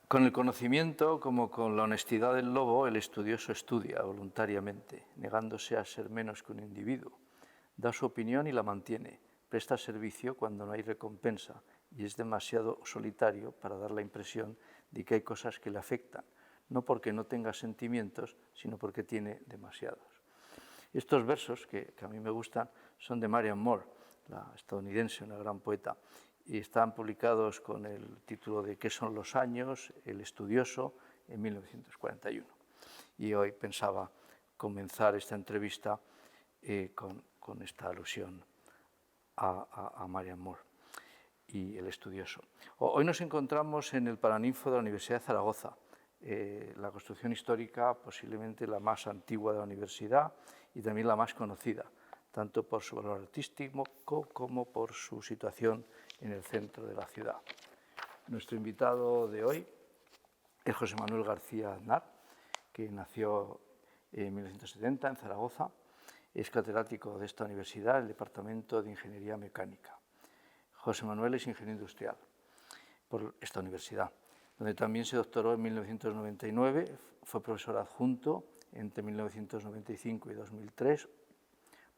Con el conocimiento, como con la honestidad del lobo, el estudioso estudia voluntariamente, negándose a ser menos que un individuo. Da su opinión y la mantiene, presta servicio cuando no hay recompensa y es demasiado solitario para dar la impresión de que hay cosas que le afectan, no porque no tenga sentimientos, sino porque tiene demasiados. Estos versos, que a mí me gustan, son de Marianne Moore, la estadounidense, una gran poeta, y están publicados con el título de ¿Qué son los años?, El estudioso, en 1941. Y hoy pensaba comenzar esta entrevista con esta alusión a Marianne Moore y El estudioso. Hoy nos encontramos en el Paraninfo de la Universidad de Zaragoza, la construcción histórica posiblemente la más antigua de la universidad y también la más conocida, tanto por su valor artístico como por su situación en el centro de la ciudad. Nuestro invitado de hoy es José Manuel García Aznar, que nació en 1970 en Zaragoza. Es catedrático de esta universidad, el Departamento de Ingeniería Mecánica. José Manuel es ingeniero industrial por esta universidad, donde también se doctoró en 1999, fue profesor adjunto entre 1995 y 2003,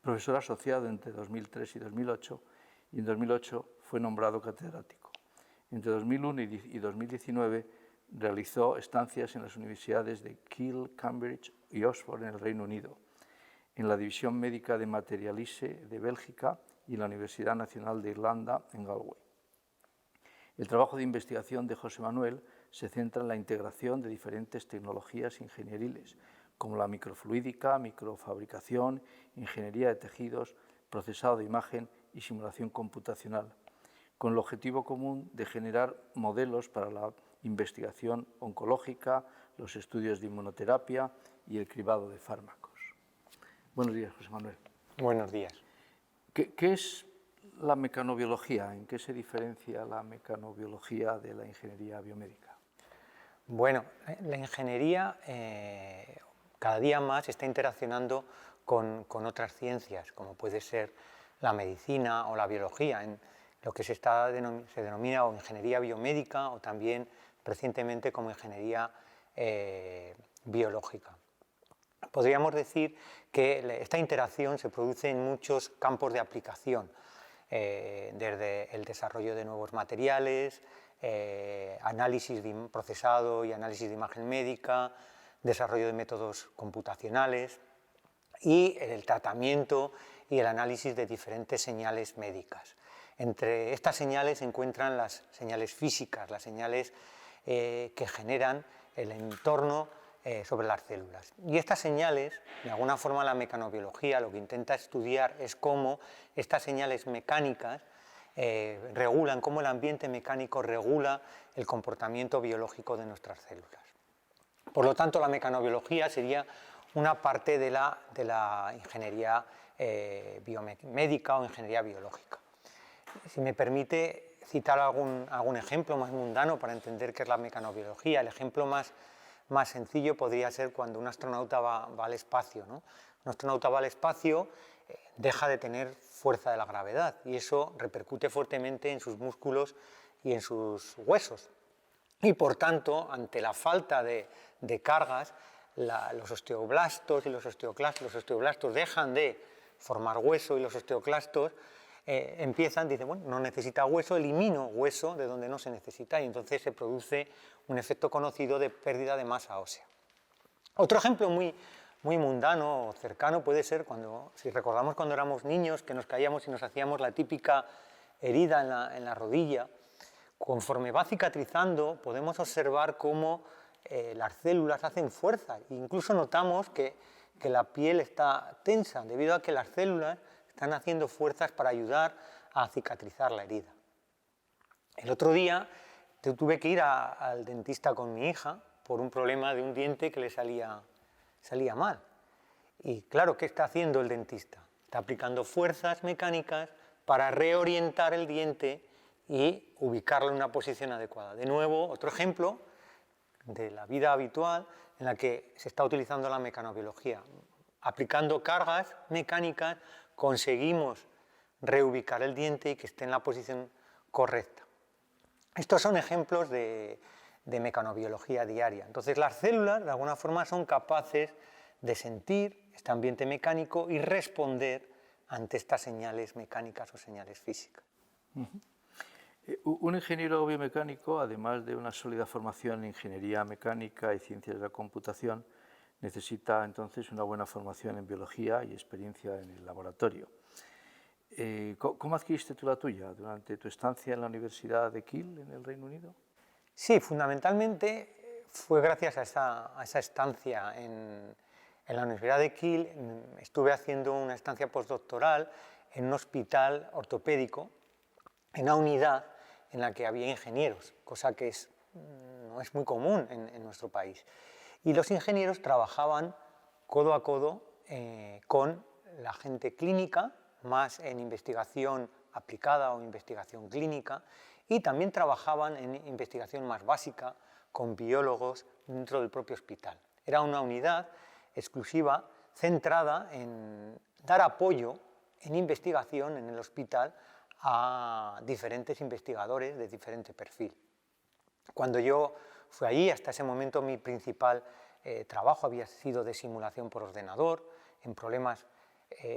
profesor asociado entre 2003 y 2008, y en 2008 fue nombrado catedrático. Entre 2001 y 2019 realizó estancias en las universidades de Kiel, Cambridge y Oxford en el Reino Unido, en la División Médica de Materialise de Bélgica y en la Universidad Nacional de Irlanda en Galway. El trabajo de investigación de José Manuel se centra en la integración de diferentes tecnologías ingenieriles, como la microfluídica, microfabricación, ingeniería de tejidos, procesado de imagen y simulación computacional, con el objetivo común de generar modelos para la investigación oncológica, los estudios de inmunoterapia y el cribado de fármacos. Buenos días, José Manuel. Buenos días. ¿Qué es la mecanobiología? ¿En qué se diferencia la mecanobiología de la ingeniería biomédica? Bueno, la ingeniería cada día más está interaccionando con otras ciencias, como puede ser la medicina o la biología, en lo que se denomina o ingeniería biomédica o también recientemente como ingeniería biológica. Podríamos decir que esta interacción se produce en muchos campos de aplicación, desde el desarrollo de nuevos materiales, análisis de procesado y análisis de imagen médica, desarrollo de métodos computacionales y el tratamiento y el análisis de diferentes señales médicas. Entre estas señales se encuentran las señales físicas, las señales que generan el entorno sobre las células. Y estas señales, de alguna forma la mecanobiología lo que intenta estudiar es cómo estas señales mecánicas regulan, cómo el ambiente mecánico regula el comportamiento biológico de nuestras células. Por lo tanto, la mecanobiología sería una parte de la ingeniería biomédica o ingeniería biológica. Si me permite citar algún ejemplo más mundano para entender qué es la mecanobiología, el ejemplo más sencillo podría ser cuando un astronauta va al espacio, ¿no? Un astronauta va al espacio, deja de tener fuerza de la gravedad y eso repercute fuertemente en sus músculos y en sus huesos. Y por tanto, ante la falta de cargas, los osteoblastos y los osteoblastos dejan de formar hueso y los osteoclastos dicen, bueno, no necesita hueso, elimino hueso de donde no se necesita y entonces se produce un efecto conocido de pérdida de masa ósea. Otro ejemplo muy mundano o cercano puede ser si recordamos cuando éramos niños que nos caíamos y nos hacíamos la típica herida en la rodilla. Conforme va cicatrizando podemos observar cómo las células hacen fuerza e incluso notamos que la piel está tensa debido a que las células están haciendo fuerzas para ayudar a cicatrizar la herida. El otro día tuve que ir al dentista con mi hija por un problema de un diente que le salía mal. Y claro, ¿qué está haciendo el dentista? Está aplicando fuerzas mecánicas para reorientar el diente y ubicarlo en una posición adecuada. De nuevo, otro ejemplo, de la vida habitual en la que se está utilizando la mecanobiología. Aplicando cargas mecánicas conseguimos reubicar el diente y que esté en la posición correcta. Estos son ejemplos de mecanobiología diaria. Entonces las células de alguna forma son capaces de sentir este ambiente mecánico y responder ante estas señales mecánicas o señales físicas. Un ingeniero biomecánico, además de una sólida formación en ingeniería mecánica y ciencias de la computación, necesita entonces una buena formación en biología y experiencia en el laboratorio. ¿Cómo adquiriste tú la tuya durante tu estancia en la Universidad de Kiel, en el Reino Unido? Sí, fundamentalmente fue gracias a esa estancia en la Universidad de Kiel. Estuve haciendo una estancia postdoctoral en un hospital ortopédico, en una unidad en la que había ingenieros, cosa que no es muy común en nuestro país. Y los ingenieros trabajaban codo a codo con la gente clínica, más en investigación aplicada o investigación clínica, y también trabajaban en investigación más básica con biólogos dentro del propio hospital. Era una unidad exclusiva centrada en dar apoyo en investigación en el hospital a diferentes investigadores de diferente perfil. Cuando yo fui allí, hasta ese momento mi principal trabajo había sido de simulación por ordenador, en problemas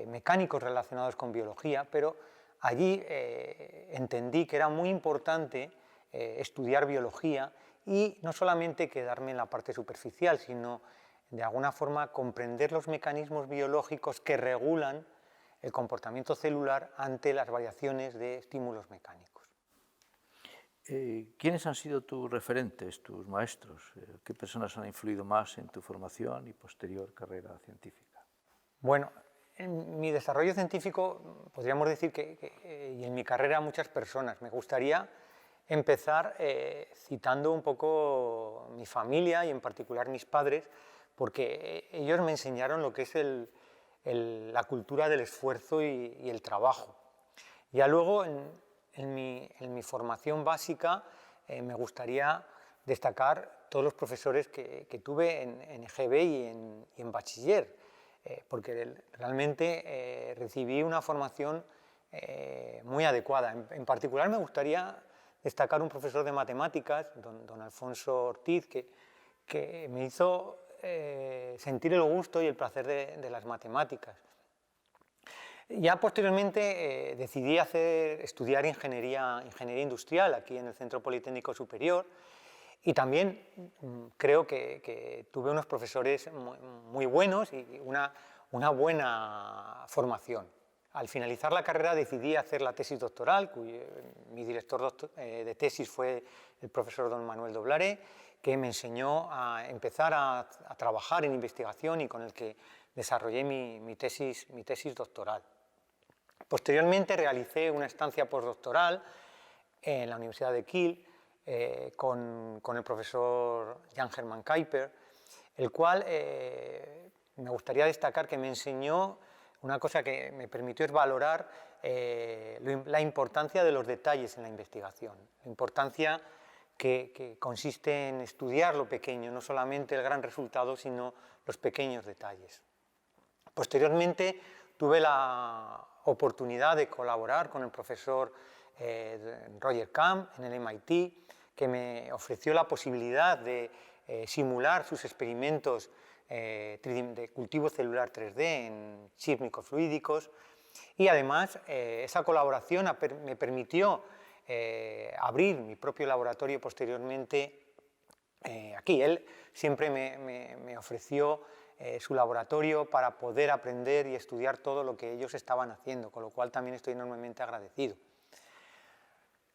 mecánicos relacionados con biología, pero allí entendí que era muy importante estudiar biología y no solamente quedarme en la parte superficial, sino de alguna forma comprender los mecanismos biológicos que regulan el comportamiento celular ante las variaciones de estímulos mecánicos. ¿Quiénes han sido tus referentes, tus maestros? ¿Qué personas han influido más en tu formación y posterior carrera científica? Bueno, en mi desarrollo científico podríamos decir y en mi carrera muchas personas. Me gustaría empezar citando un poco mi familia y en particular mis padres, porque ellos me enseñaron lo que es la cultura del esfuerzo y el trabajo. Ya luego en mi formación básica me gustaría destacar todos los profesores que tuve en EGB y en bachiller, porque realmente recibí una formación muy adecuada. En particular me gustaría destacar un profesor de matemáticas, don Alfonso Ortiz, que me hizo sentir el gusto y el placer de las matemáticas. Ya posteriormente decidí estudiar ingeniería industrial aquí en el Centro Politécnico Superior y también creo que tuve unos profesores muy buenos y una buena formación. Al finalizar la carrera decidí hacer la tesis doctoral, mi director de tesis fue el profesor don Manuel Doblaré, que me enseñó a empezar a trabajar en investigación y con el que desarrollé mi tesis doctoral. Posteriormente realicé una estancia postdoctoral en la Universidad de Kiel con el profesor Jan-Hermann Kuiper, el cual me gustaría destacar que me enseñó una cosa que me permitió es valorar la importancia de los detalles en la investigación, la importancia que consiste en estudiar lo pequeño, no solamente el gran resultado, sino los pequeños detalles. Posteriormente tuve la oportunidad de colaborar con el profesor Roger Camp en el MIT, que me ofreció la posibilidad de simular sus experimentos de cultivo celular 3D en chips microfluídicos, y además esa colaboración me permitió abrir mi propio laboratorio posteriormente aquí. Él siempre me ofreció su laboratorio para poder aprender y estudiar todo lo que ellos estaban haciendo, con lo cual también estoy enormemente agradecido.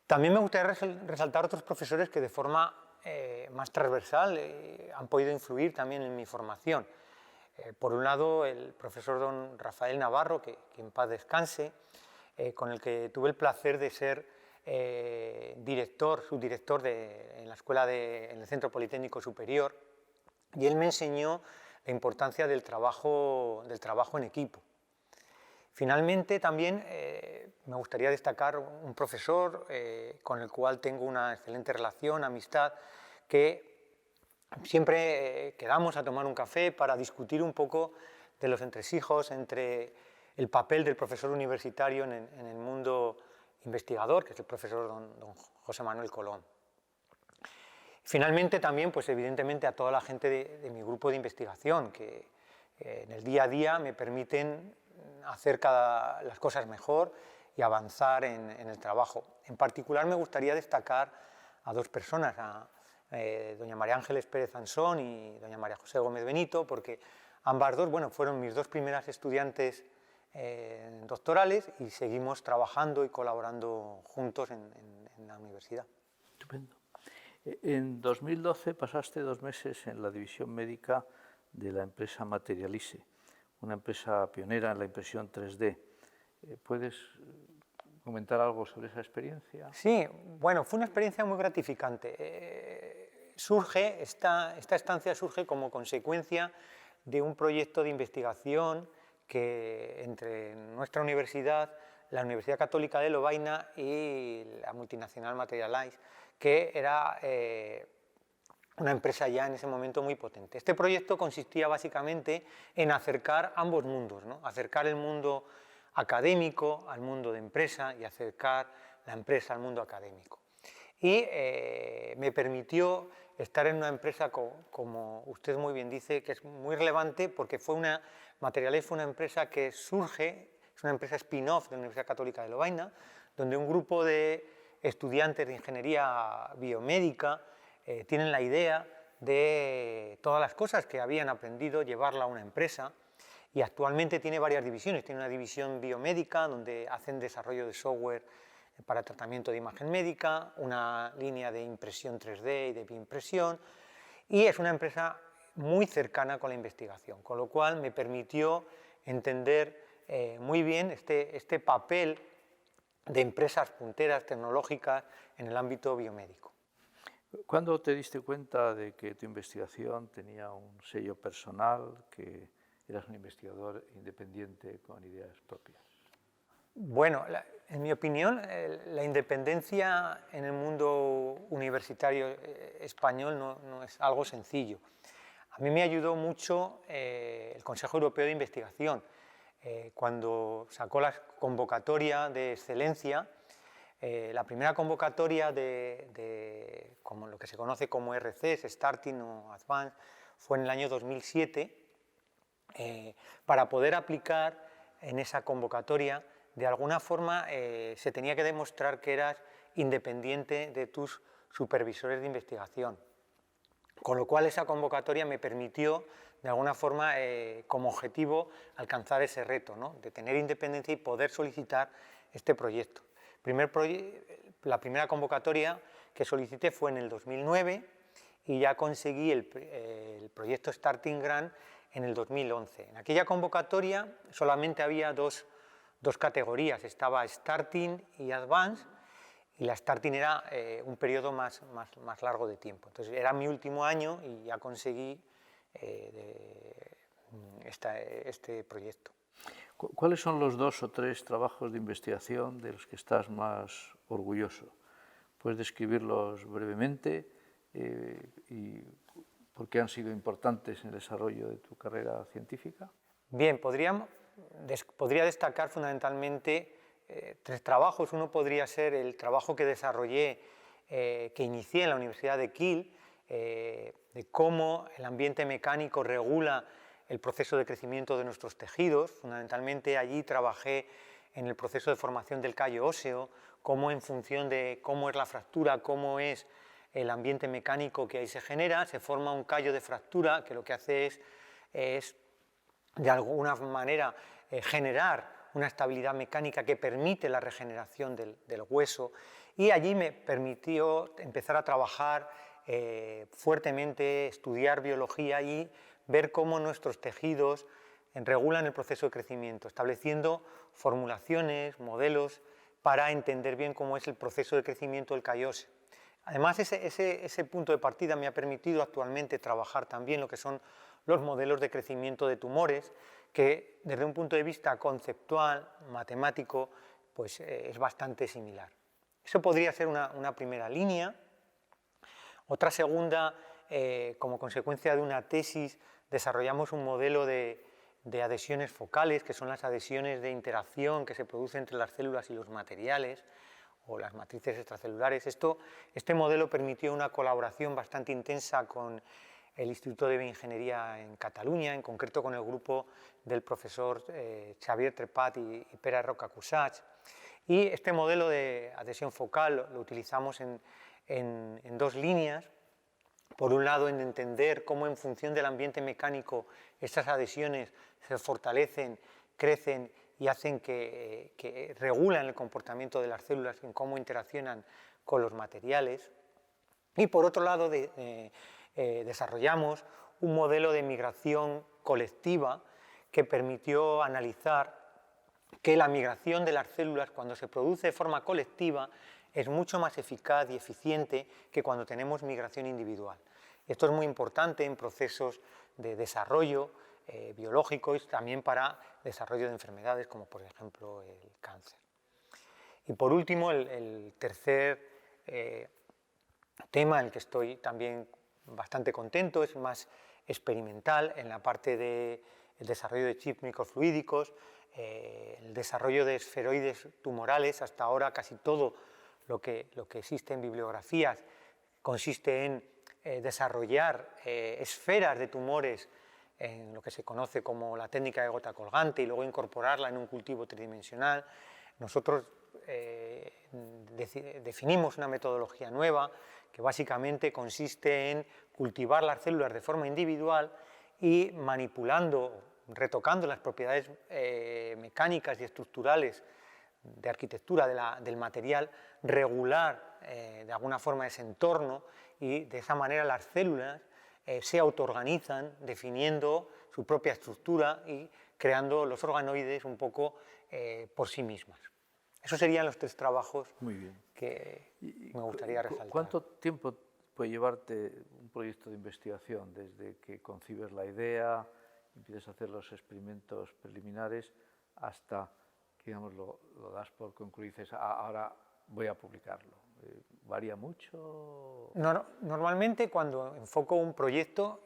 También me gustaría resaltar otros profesores que de forma más transversal han podido influir también en mi formación. Por un lado, el profesor don Rafael Navarro, que en paz descanse, con el que tuve el placer de ser subdirector en la escuela en el Centro Politécnico Superior, y él me enseñó la importancia del trabajo en equipo. Finalmente, también me gustaría destacar un profesor con el cual tengo una excelente relación, amistad, que siempre quedamos a tomar un café para discutir un poco de los entresijos entre el papel del profesor universitario en el mundo investigador, que es el profesor don José Manuel Colón. Finalmente también, pues evidentemente a toda la gente de mi grupo de investigación, que en el día a día me permiten hacer las cosas mejor y avanzar en el trabajo. En particular me gustaría destacar a dos personas, a doña María Ángeles Pérez Ansón y doña María José Gómez Benito, porque ambas dos, bueno, fueron mis dos primeras estudiantes doctorales y seguimos trabajando y colaborando juntos en la universidad. Estupendo. En 2012 pasaste 2 meses en la división médica de la empresa Materialise, una empresa pionera en la impresión 3D. ¿Puedes comentar algo sobre esa experiencia? Sí, bueno, fue una experiencia muy gratificante. Esta estancia surge como consecuencia de un proyecto de investigación que entre nuestra universidad, la Universidad Católica de Lovaina y la multinacional Materialise, que era una empresa ya en ese momento muy potente. Este proyecto consistía básicamente en acercar ambos mundos, ¿no? Acercar el mundo académico al mundo de empresa y acercar la empresa al mundo académico. Y me permitió estar en una empresa, como usted muy bien dice, que es muy relevante porque Materialise fue una empresa que surge, es una empresa spin-off de la Universidad Católica de Lovaina, donde un grupo de estudiantes de ingeniería biomédica tienen la idea de todas las cosas que habían aprendido, llevarla a una empresa, y actualmente tiene varias divisiones. Tiene una división biomédica donde hacen desarrollo de software para tratamiento de imagen médica, una línea de impresión 3D y de bioimpresión, y es una empresa muy cercana con la investigación, con lo cual me permitió entender muy bien este papel de empresas punteras tecnológicas en el ámbito biomédico. ¿Cuándo te diste cuenta de que tu investigación tenía un sello personal, que eras un investigador independiente con ideas propias? Bueno, en mi opinión, la independencia en el mundo universitario español no es algo sencillo. A mí me ayudó mucho el Consejo Europeo de Investigación. Cuando sacó la convocatoria de excelencia, la primera convocatoria como lo que se conoce como RCs, Starting o Advanced, fue en el año 2007, para poder aplicar en esa convocatoria. De alguna forma se tenía que demostrar que eras independiente de tus supervisores de investigación, con lo cual esa convocatoria me permitió de alguna forma como objetivo alcanzar ese reto, ¿no? De tener independencia y poder solicitar este proyecto. La primera convocatoria que solicité fue en el 2009 y ya conseguí el proyecto Starting Grant en el 2011. En aquella convocatoria solamente había dos categorías, estaba Starting y Advanced, y la Starting era un periodo más largo de tiempo. Entonces era mi último año y ya conseguí este proyecto. ¿Cuáles son los 2 o 3 trabajos de investigación de los que estás más orgulloso? ¿Puedes describirlos brevemente y por qué han sido importantes en el desarrollo de tu carrera científica? Bien, podría destacar fundamentalmente 3 trabajos. Uno podría ser el trabajo que desarrollé, que inicié en la Universidad de Kiel, de cómo el ambiente mecánico regula el proceso de crecimiento de nuestros tejidos. Fundamentalmente allí trabajé en el proceso de formación del callo óseo, cómo en función de cómo es la fractura, cómo es el ambiente mecánico que ahí se genera, se forma un callo de fractura que lo que hace es de alguna manera generar una estabilidad mecánica que permite la regeneración del hueso, y allí me permitió empezar a trabajar fuertemente, estudiar biología y ver cómo nuestros tejidos regulan el proceso de crecimiento, estableciendo formulaciones, modelos para entender bien cómo es el proceso de crecimiento del callo óseo. Además, ese punto de partida me ha permitido actualmente trabajar también lo que son los modelos de crecimiento de tumores, que desde un punto de vista conceptual, matemático, pues es bastante similar. Eso podría ser una primera línea. Otra segunda como consecuencia de una tesis, desarrollamos un modelo de adhesiones focales, que son las adhesiones de interacción que se producen entre las células y los materiales o las matrices extracelulares. Este modelo permitió una colaboración bastante intensa con el Instituto de Bioingeniería en Cataluña, en concreto con el grupo del profesor Xavier Trepat y Pere Roca-Cussach. Y este modelo de adhesión focal lo utilizamos en dos líneas. Por un lado, en entender cómo en función del ambiente mecánico estas adhesiones se fortalecen, crecen y hacen que regulan el comportamiento de las células en cómo interaccionan con los materiales. Y por otro lado, desarrollamos un modelo de migración colectiva que permitió analizar que la migración de las células, cuando se produce de forma colectiva, es mucho más eficaz y eficiente que cuando tenemos migración individual. Esto es muy importante en procesos de desarrollo biológico y también para desarrollo de enfermedades como por ejemplo el cáncer. Y por último, el tercer tema en el que estoy también bastante contento es más experimental en la parte del desarrollo de chips microfluídicos, el desarrollo de esferoides tumorales. Hasta ahora casi todo lo que existe en bibliografías consiste en desarrollar esferas de tumores en lo que se conoce como la técnica de gota colgante y luego incorporarla en un cultivo tridimensional. Nosotros definimos una metodología nueva que básicamente consiste en cultivar las células de forma individual y manipulando, retocando las propiedades mecánicas y estructurales de arquitectura del material, regular de alguna forma ese entorno y de esa manera las células se autoorganizan definiendo su propia estructura y creando los organoides un poco por sí mismas. Esos serían los tres trabajos que me gustaría resaltar. ¿Cuánto tiempo puede llevarte un proyecto de investigación desde que concibes la idea, empiezas a hacer los experimentos preliminares hasta que digamos, lo das por concluido y dices ahora voy a publicarlo? ¿Varía mucho? Normalmente cuando enfoco un proyecto,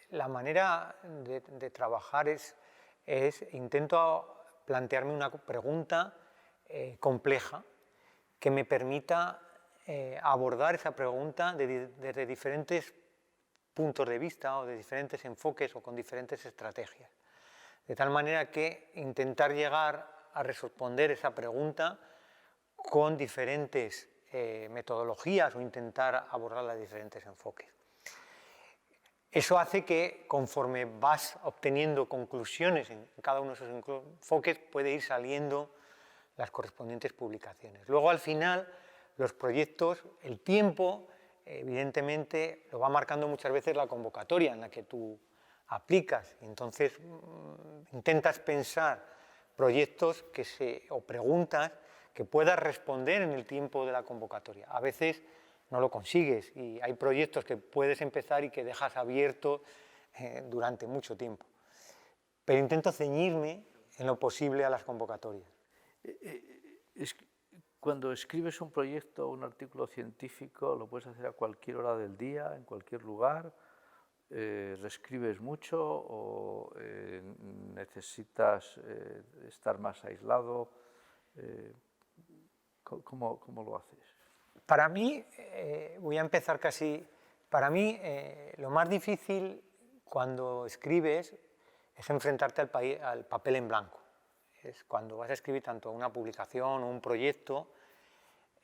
la manera de trabajar es intento plantearme una pregunta compleja que me permita abordar esa pregunta desde diferentes puntos de vista o de diferentes enfoques o con diferentes estrategias. De tal manera que intentar llegar a responder esa pregunta con diferentes metodologías o intentar abordarla de diferentes enfoques. Eso hace que conforme vas obteniendo conclusiones en cada uno de esos enfoques puede ir saliendo las correspondientes publicaciones. Luego al final los proyectos, el tiempo evidentemente lo va marcando muchas veces la convocatoria en la que tú aplicas. Entonces intentas pensar proyectos o preguntas que puedas responder en el tiempo de la convocatoria. A veces no lo consigues y hay proyectos que puedes empezar y que dejas abierto durante mucho tiempo. Pero intento ceñirme en lo posible a las convocatorias. Cuando escribes un proyecto o un artículo científico, lo puedes hacer a cualquier hora del día, en cualquier lugar. ¿Reescribes mucho o necesitas estar más aislado? ¿Cómo lo haces? Para mí, voy a empezar para mí lo más difícil cuando escribes es enfrentarte al papel en blanco. Es cuando vas a escribir tanto una publicación o un proyecto,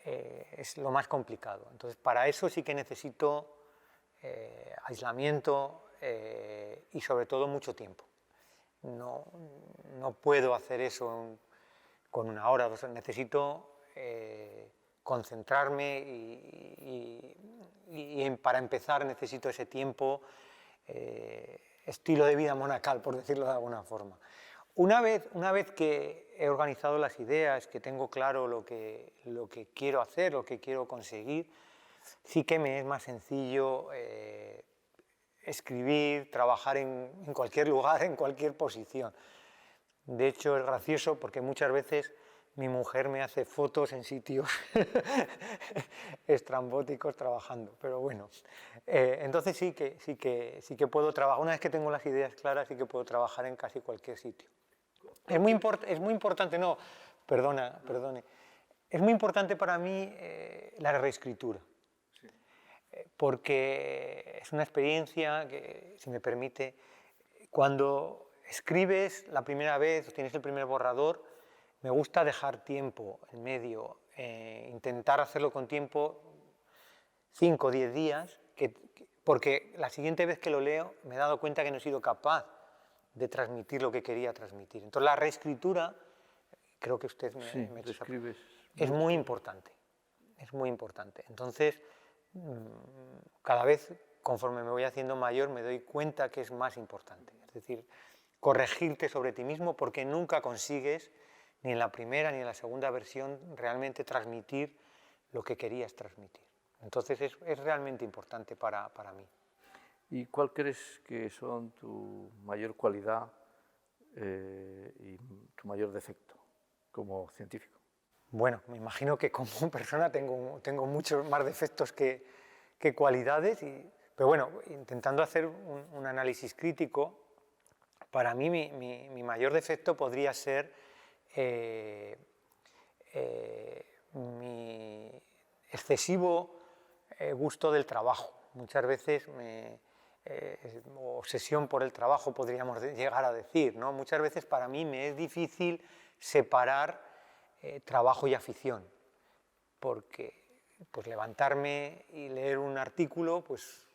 es lo más complicado. Entonces, para eso sí que necesito aislamiento y sobre todo mucho tiempo. No puedo hacer eso con una hora, necesito concentrarme y para empezar necesito ese tiempo, estilo de vida monacal, por decirlo de alguna forma. Una vez que he organizado las ideas, que tengo claro lo que quiero hacer, lo que quiero conseguir, sí que me es más sencillo escribir, trabajar en cualquier lugar, en cualquier posición. De hecho, es gracioso porque muchas veces mi mujer me hace fotos en sitios estrambóticos trabajando, pero bueno. Entonces sí que puedo trabajar, una vez que tengo las ideas claras, sí que puedo trabajar en casi cualquier sitio. Es muy importante, no, perdone. Es muy importante para mí la reescritura, porque es una experiencia que, si me permite, cuando escribes la primera vez, tienes el primer borrador, me gusta dejar tiempo en medio, intentar hacerlo con tiempo, 5 o 10 días, porque la siguiente vez que lo leo me he dado cuenta que no he sido capaz de transmitir lo que quería transmitir. Entonces la reescritura, creo que usted me describes, es muy importante, es muy importante. Entonces, cada vez, conforme me voy haciendo mayor, me doy cuenta que es más importante. Es decir, corregirte sobre ti mismo, porque nunca consigues, ni en la primera ni en la segunda versión, realmente transmitir lo que querías transmitir. Entonces es realmente importante para mí. ¿Y cuál crees que son tu mayor cualidad y tu mayor defecto como científico? Bueno, me imagino que como persona tengo muchos más defectos que cualidades, pero bueno, intentando hacer un análisis crítico, para mí mi mayor defecto podría ser mi excesivo gusto del trabajo. Muchas veces obsesión por el trabajo, podríamos llegar a decir, ¿no? Muchas veces para mí me es difícil separar trabajo y afición, porque pues levantarme y leer un artículo pues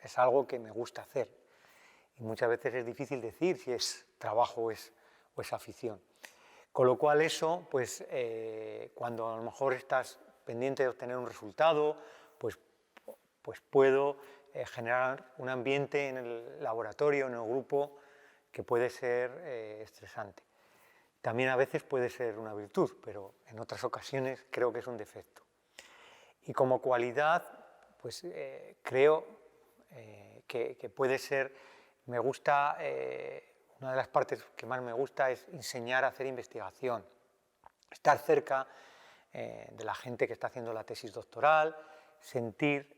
es algo que me gusta hacer, y muchas veces es difícil decir si es trabajo o es afición. Con lo cual eso, pues cuando a lo mejor estás pendiente de obtener un resultado, pues puedo generar un ambiente en el laboratorio, en el grupo, que puede ser estresante. También a veces puede ser una virtud, pero en otras ocasiones creo que es un defecto. Y como cualidad, pues creo que puede ser, me gusta, una de las partes que más me gusta es enseñar a hacer investigación, estar cerca de la gente que está haciendo la tesis doctoral, sentir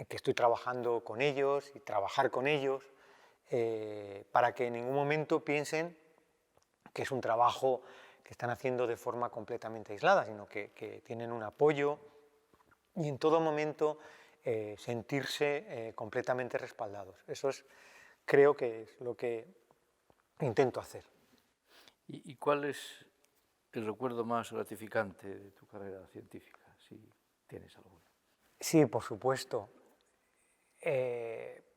que estoy trabajando con ellos y trabajar con ellos, para que en ningún momento piensen que es un trabajo que están haciendo de forma completamente aislada, sino que tienen un apoyo, y en todo momento sentirse completamente respaldados. Eso creo que es lo que intento hacer. ¿Y cuál es el recuerdo más gratificante de tu carrera científica, si tienes alguno? Sí, por supuesto.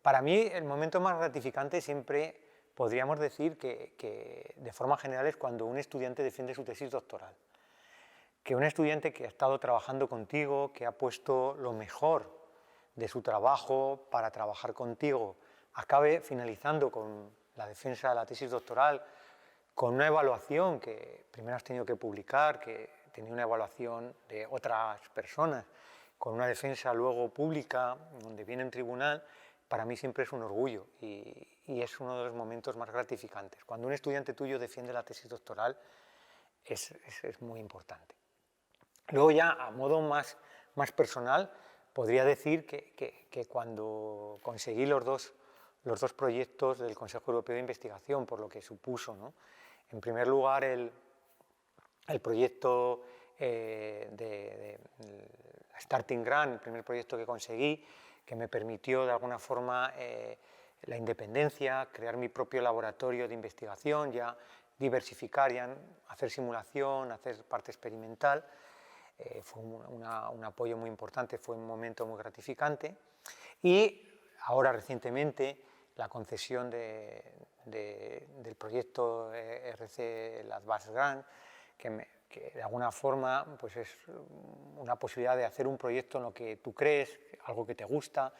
Para mí el momento más gratificante siempre podríamos decir que de forma general es cuando un estudiante defiende su tesis doctoral. Que un estudiante que ha estado trabajando contigo, que ha puesto lo mejor de su trabajo para trabajar contigo, acabe finalizando con la defensa de la tesis doctoral, con una evaluación que primero has tenido que publicar, que tenía una evaluación de otras personas, con una defensa luego pública, donde viene en tribunal, para mí siempre es un orgullo y es uno de los momentos más gratificantes. Cuando un estudiante tuyo defiende la tesis doctoral es muy importante. Luego ya a modo más personal podría decir que cuando conseguí los dos proyectos del Consejo Europeo de Investigación, por lo que supuso, ¿no? En primer lugar el proyecto de Starting Grant, el primer proyecto que conseguí, que me permitió de alguna forma la independencia, crear mi propio laboratorio de investigación, ya diversificar, ya hacer simulación, hacer parte experimental. Fue un apoyo muy importante, fue un momento muy gratificante. Y ahora recientemente la concesión del proyecto RC, el Advanced Grant, que de alguna forma pues es una posibilidad de hacer un proyecto en lo que tú crees, algo que te gusta,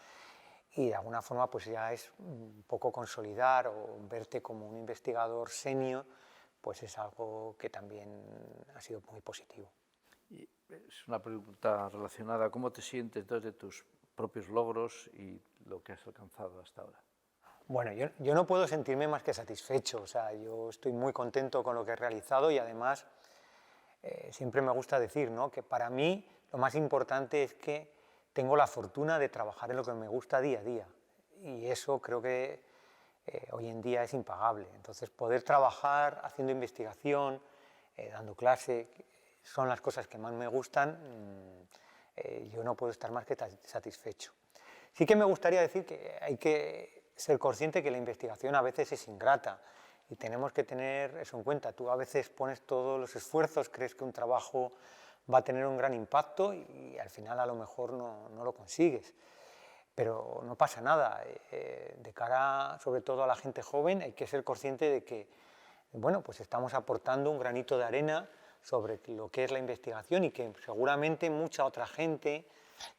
y de alguna forma pues ya es un poco consolidar o verte como un investigador senior, pues es algo que también ha sido muy positivo. Y es una pregunta relacionada, ¿cómo te sientes entonces de tus propios logros y lo que has alcanzado hasta ahora? Bueno, yo no puedo sentirme más que satisfecho, o sea, yo estoy muy contento con lo que he realizado y además siempre me gusta decir, ¿no?, que para mí lo más importante es que tengo la fortuna de trabajar en lo que me gusta día a día, y eso creo que hoy en día es impagable. Entonces, poder trabajar haciendo investigación, dando clase, son las cosas que más me gustan. Yo no puedo estar más que satisfecho. Sí que me gustaría decir que hay que ser consciente que la investigación a veces es ingrata y tenemos que tener eso en cuenta. Tú a veces pones todos los esfuerzos, crees que un trabajo va a tener un gran impacto y al final a lo mejor no lo consigues. Pero no pasa nada. De cara sobre todo a la gente joven hay que ser consciente de que, bueno, pues estamos aportando un granito de arena sobre lo que es la investigación y que seguramente mucha otra gente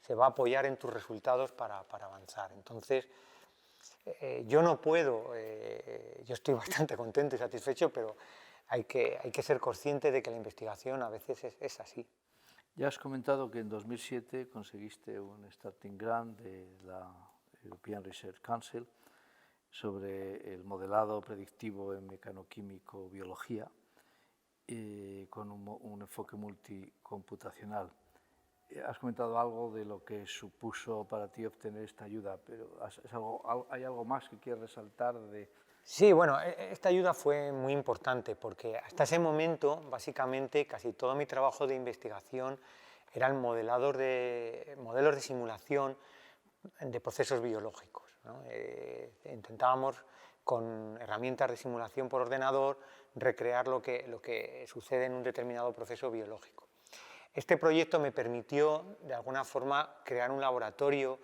se va a apoyar en tus resultados para avanzar. Entonces, yo no puedo, yo estoy bastante contento y satisfecho, pero hay que ser consciente de que la investigación a veces es así. Ya has comentado que en 2007 conseguiste un starting grant de la European Research Council sobre el modelado predictivo en mecanoquímico-biología con un enfoque multicomputacional. Has comentado algo de lo que supuso para ti obtener esta ayuda, pero ¿hay algo más que quieres resaltar de...? Sí, bueno, esta ayuda fue muy importante porque hasta ese momento, básicamente, casi todo mi trabajo de investigación eran modelos de simulación de procesos biológicos, ¿no? Intentábamos, con herramientas de simulación por ordenador, recrear lo que sucede en un determinado proceso biológico. Este proyecto me permitió, de alguna forma, crear un laboratorio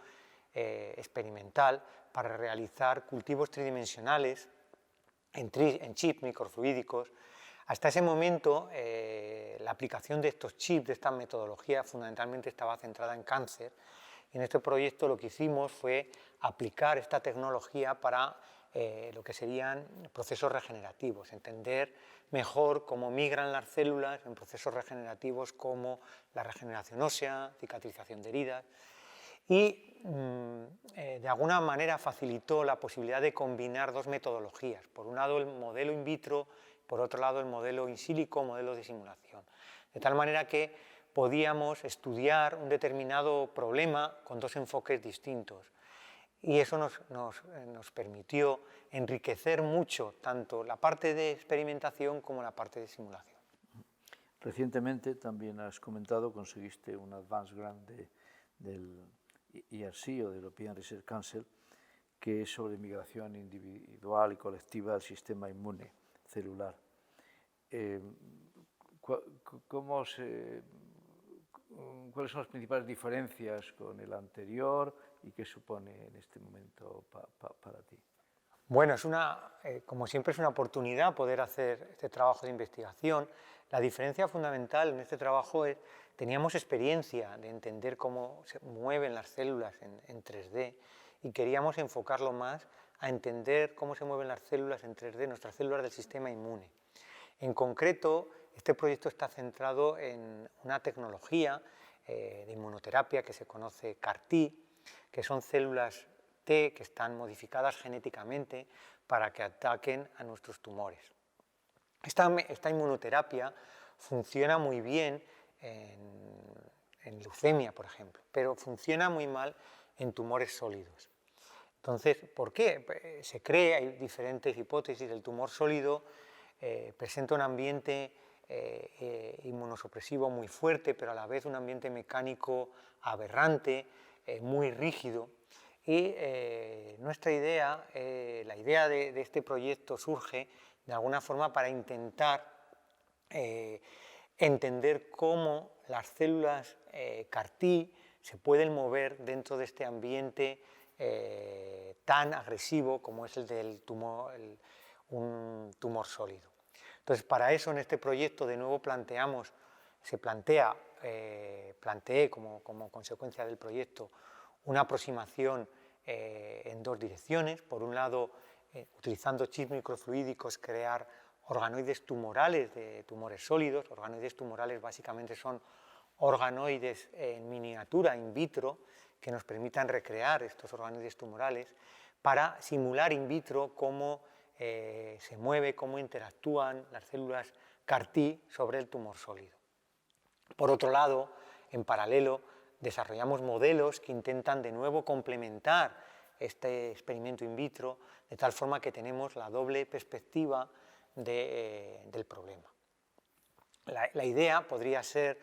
experimental para realizar cultivos tridimensionales en chips microfluídicos. Hasta ese momento, la aplicación de estos chips, de esta metodología, fundamentalmente estaba centrada en cáncer. Y en este proyecto lo que hicimos fue aplicar esta tecnología para lo que serían procesos regenerativos, entender mejor cómo migran las células en procesos regenerativos como la regeneración ósea, cicatrización de heridas, y de alguna manera facilitó la posibilidad de combinar dos metodologías. Por un lado el modelo in vitro, por otro lado el modelo in silico, modelo de simulación. De tal manera que podíamos estudiar un determinado problema con dos enfoques distintos. Y eso nos permitió enriquecer mucho tanto la parte de experimentación como la parte de simulación. Recientemente también has comentado, conseguiste un Advance Grant del ERC o del European Research Council, que es sobre migración individual y colectiva del sistema inmune celular. ¿Cuáles son las principales diferencias con el anterior y qué supone en este momento para ti? Bueno, como siempre es una oportunidad poder hacer este trabajo de investigación. La diferencia fundamental en este trabajo es teníamos experiencia de entender cómo se mueven las células en 3D y queríamos enfocarlo más a entender cómo se mueven las células en 3D, nuestras células del sistema inmune. En concreto, este proyecto está centrado en una tecnología de inmunoterapia que se conoce CAR-T, que son células T que están modificadas genéticamente para que ataquen a nuestros tumores. Esta inmunoterapia funciona muy bien en leucemia, por ejemplo, pero funciona muy mal en tumores sólidos. Entonces, ¿por qué? Se cree, hay diferentes hipótesis. El tumor sólido presenta un ambiente inmunosupresivo muy fuerte, pero a la vez un ambiente mecánico aberrante, muy rígido. Y nuestra idea, la idea de este proyecto surge de alguna forma para intentar entender cómo las células CAR-T se pueden mover dentro de este ambiente tan agresivo como es el del tumor, un tumor sólido. Entonces, para eso en este proyecto de nuevo planteé como consecuencia del proyecto una aproximación en dos direcciones. Por un lado, utilizando chips microfluídicos, crear organoides tumorales de tumores sólidos. Organoides tumorales básicamente son organoides en miniatura in vitro que nos permitan recrear estos organoides tumorales para simular in vitro cómo se mueve, cómo interactúan las células CAR-T sobre el tumor sólido. Por otro lado, en paralelo, desarrollamos modelos que intentan de nuevo complementar este experimento in vitro, de tal forma que tenemos la doble perspectiva del problema. La idea podría ser,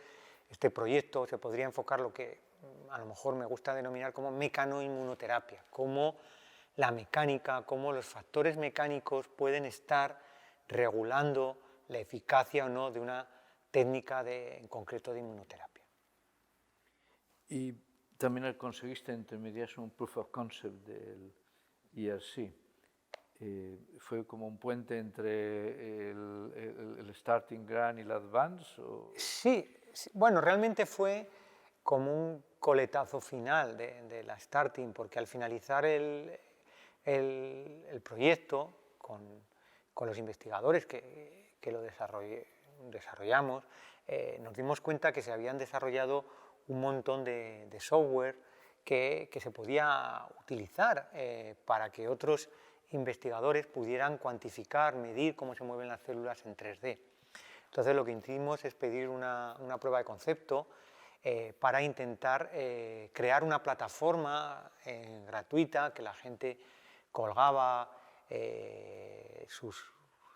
este proyecto se podría enfocar lo que a lo mejor me gusta denominar como mecanoinmunoterapia, cómo la mecánica, cómo los factores mecánicos pueden estar regulando la eficacia o no de una técnica en concreto de inmunoterapia. Y también conseguiste intermediar un proof of concept del ERC. ¿Fue como un puente entre el starting grant y el advance? ¿O? Sí, bueno, realmente fue como un coletazo final de la starting, porque al finalizar el proyecto con los investigadores que lo desarrollamos, nos dimos cuenta que se habían desarrollado un montón de software que se podía utilizar para que otros investigadores pudieran cuantificar, medir cómo se mueven las células en 3D. Entonces lo que hicimos es pedir una prueba de concepto para intentar crear una plataforma gratuita que la gente colgaba sus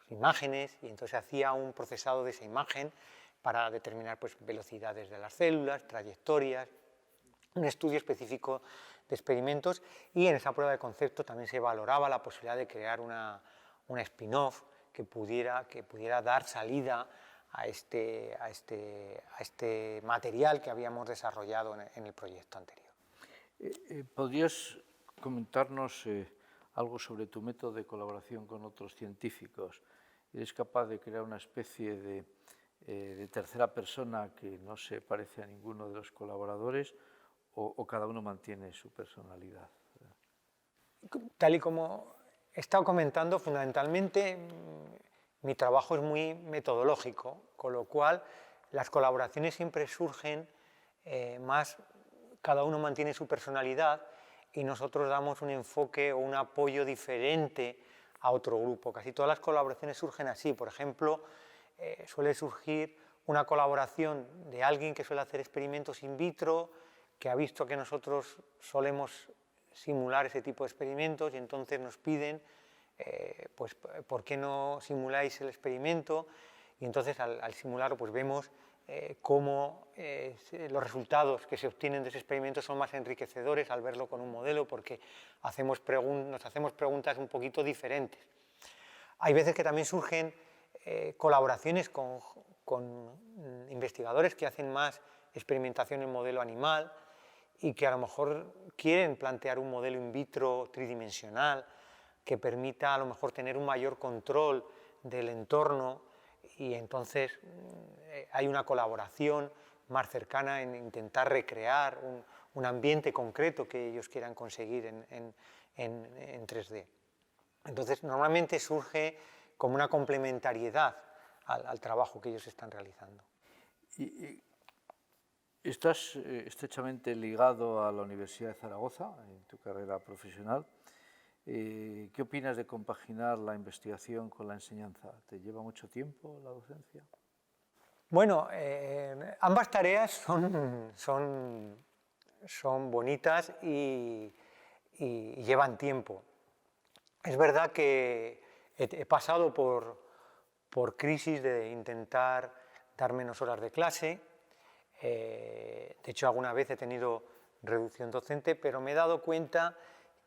imágenes y entonces hacía un procesado de esa imagen para determinar pues, velocidades de las células, trayectorias, un estudio específico de experimentos, y en esa prueba de concepto también se valoraba la posibilidad de crear una spin-off que pudiera dar salida a este material que habíamos desarrollado en el proyecto anterior. ¿Podrías comentarnos algo sobre tu método de colaboración con otros científicos? ¿Eres capaz de crear una especie de tercera persona que no se parece a ninguno de los colaboradores o cada uno mantiene su personalidad? Tal y como he estado comentando, fundamentalmente mi trabajo es muy metodológico, con lo cual las colaboraciones siempre surgen más, cada uno mantiene su personalidad y nosotros damos un enfoque o un apoyo diferente a otro grupo. Casi todas las colaboraciones surgen así. Por ejemplo, suele surgir una colaboración de alguien que suele hacer experimentos in vitro, que ha visto que nosotros solemos simular ese tipo de experimentos y entonces nos piden, pues, ¿por qué no simuláis el experimento? Y entonces al simularlo pues vemos cómo los resultados que se obtienen de ese experimento son más enriquecedores al verlo con un modelo, porque nos hacemos preguntas un poquito diferentes. Hay veces que también surgen colaboraciones con investigadores que hacen más experimentación en modelo animal y que a lo mejor quieren plantear un modelo in vitro tridimensional que permita a lo mejor tener un mayor control del entorno, y entonces hay una colaboración más cercana en intentar recrear un ambiente concreto que ellos quieran conseguir en 3D. Entonces normalmente surge como una complementariedad al trabajo que ellos están realizando. Y estás estrechamente ligado a la Universidad de Zaragoza en tu carrera profesional. ¿Qué opinas de compaginar la investigación con la enseñanza? ¿Te lleva mucho tiempo la docencia? Bueno, ambas tareas son bonitas y llevan tiempo. Es verdad que he pasado por crisis de intentar dar menos horas de clase. De hecho, alguna vez he tenido reducción docente, pero me he dado cuenta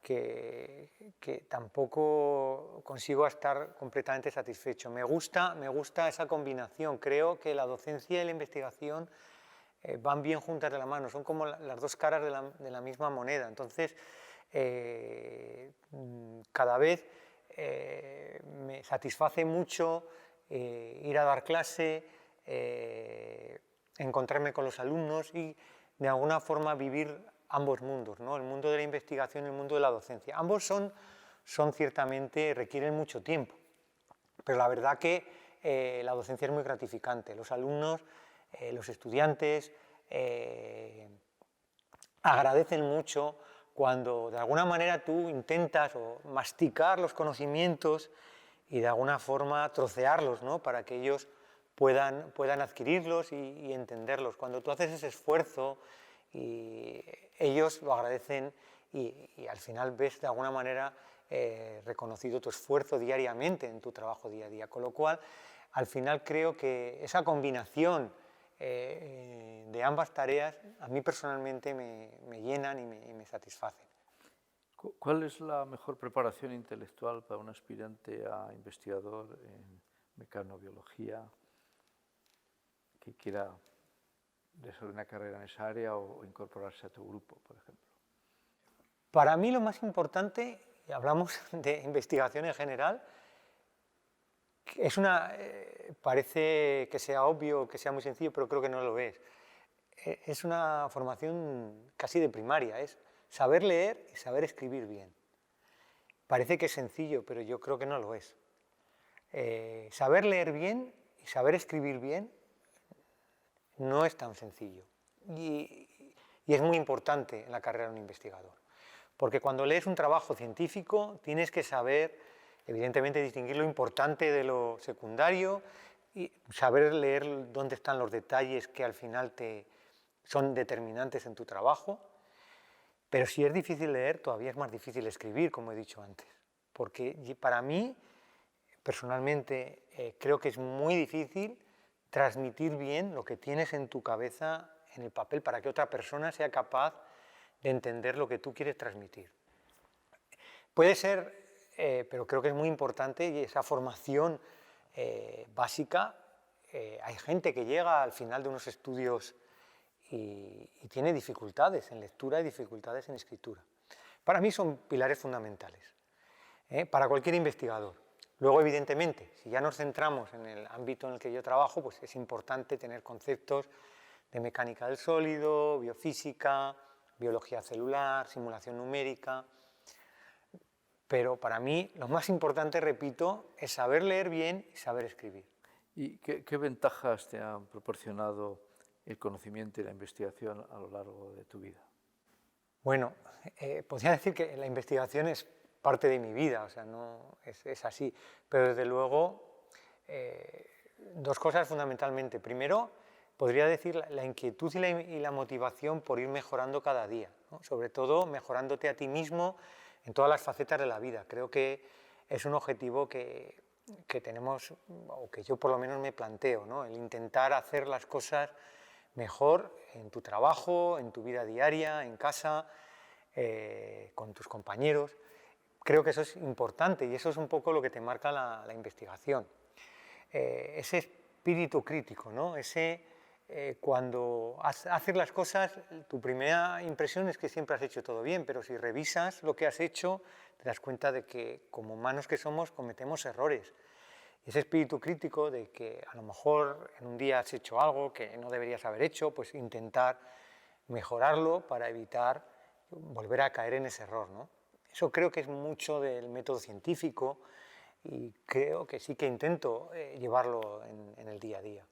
que tampoco consigo estar completamente satisfecho. Me gusta esa combinación. Creo que la docencia y la investigación van bien juntas de la mano, son como las dos caras de la misma moneda. Entonces, cada vez me satisface mucho ir a dar clase, encontrarme con los alumnos y de alguna forma vivir ambos mundos, ¿no? El mundo de la investigación y el mundo de la docencia. Ambos son ciertamente, requieren mucho tiempo, pero la verdad que la docencia es muy gratificante. Los alumnos, los estudiantes agradecen mucho cuando de alguna manera tú intentas masticar los conocimientos y de alguna forma trocearlos, ¿no? Para que ellos puedan adquirirlos y entenderlos. Cuando tú haces ese esfuerzo, y ellos lo agradecen y al final ves de alguna manera reconocido tu esfuerzo diariamente en tu trabajo día a día. Con lo cual, al final creo que esa combinación de ambas tareas a mí personalmente me llenan y me satisfacen. ¿Cuál es la mejor preparación intelectual para un aspirante a investigador en mecanobiología que quiera desarrollar una carrera en esa área o incorporarse a tu grupo, por ejemplo? Para mí lo más importante, y hablamos de investigación en general, parece que sea obvio, que sea muy sencillo, pero creo que no lo es. Es una formación casi de primaria, es saber leer y saber escribir bien. Parece que es sencillo, pero yo creo que no lo es. Saber leer bien y saber escribir bien no es tan sencillo. Y es muy importante en la carrera de un investigador. Porque cuando lees un trabajo científico tienes que saber, evidentemente, distinguir lo importante de lo secundario y saber leer dónde están los detalles que al final son determinantes en tu trabajo. Pero si es difícil leer, todavía es más difícil escribir, como he dicho antes. Porque para mí, personalmente, creo que es muy difícil transmitir bien lo que tienes en tu cabeza en el papel para que otra persona sea capaz de entender lo que tú quieres transmitir. Puede ser, pero creo que es muy importante, y esa formación básica, hay gente que llega al final de unos estudios y tiene dificultades en lectura y dificultades en escritura. Para mí son pilares fundamentales, para cualquier investigador. Luego, evidentemente, si ya nos centramos en el ámbito en el que yo trabajo, pues es importante tener conceptos de mecánica del sólido, biofísica, biología celular, simulación numérica. Pero para mí lo más importante, repito, es saber leer bien y saber escribir. ¿Y qué ventajas te han proporcionado el conocimiento y la investigación a lo largo de tu vida? Bueno, podría decir que la investigación es parte de mi vida, o sea, no es así. Pero desde luego, dos cosas fundamentalmente. Primero, podría decir la inquietud y la motivación por ir mejorando cada día, ¿no? Sobre todo mejorándote a ti mismo en todas las facetas de la vida. Creo que es un objetivo que tenemos, o que yo por lo menos me planteo, ¿no? El intentar hacer las cosas mejor en tu trabajo, en tu vida diaria, en casa, con tus compañeros. Creo que eso es importante y eso es un poco lo que te marca la investigación. Ese espíritu crítico, ¿no? Cuando haces las cosas, tu primera impresión es que siempre has hecho todo bien, pero si revisas lo que has hecho, te das cuenta de que como humanos que somos cometemos errores. Ese espíritu crítico de que a lo mejor en un día has hecho algo que no deberías haber hecho, pues intentar mejorarlo para evitar volver a caer en ese error, ¿no? Eso creo que es mucho del método científico y creo que sí que intento llevarlo en el día a día.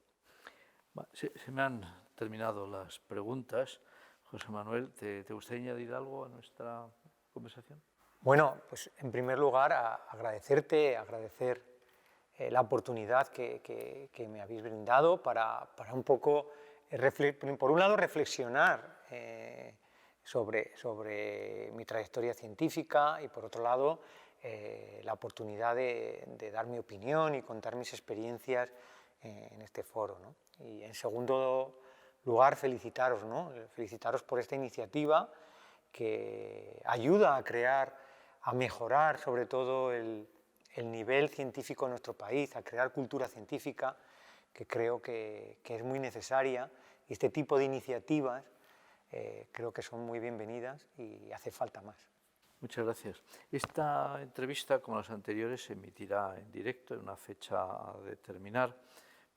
Se me han terminado las preguntas. José Manuel, ¿te gustaría añadir algo a nuestra conversación? Bueno, pues en primer lugar agradecer la oportunidad que me habéis brindado para un poco, por un lado, reflexionar sobre mi trayectoria científica y por otro lado la oportunidad de dar mi opinión y contar mis experiencias en este foro, ¿no? Y en segundo lugar felicitaros, ¿no? Felicitaros por esta iniciativa que ayuda a mejorar sobre todo el nivel científico en nuestro país, a crear cultura científica que creo que es muy necesaria y este tipo de iniciativas creo que son muy bienvenidas y hace falta más. Muchas gracias. Esta entrevista, como las anteriores, se emitirá en directo en una fecha a determinar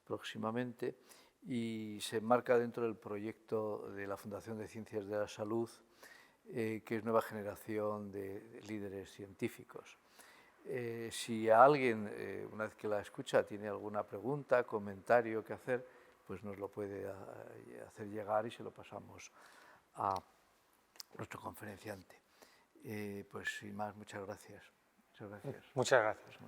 próximamente y se enmarca dentro del proyecto de la Fundación de Ciencias de la Salud, que es Nueva Generación de Líderes Científicos. Si a alguien, una vez que la escucha, tiene alguna pregunta, comentario que hacer, pues nos lo puede hacer llegar y se lo pasamos a nuestro conferenciante. Pues sin más, muchas gracias. Muchas gracias.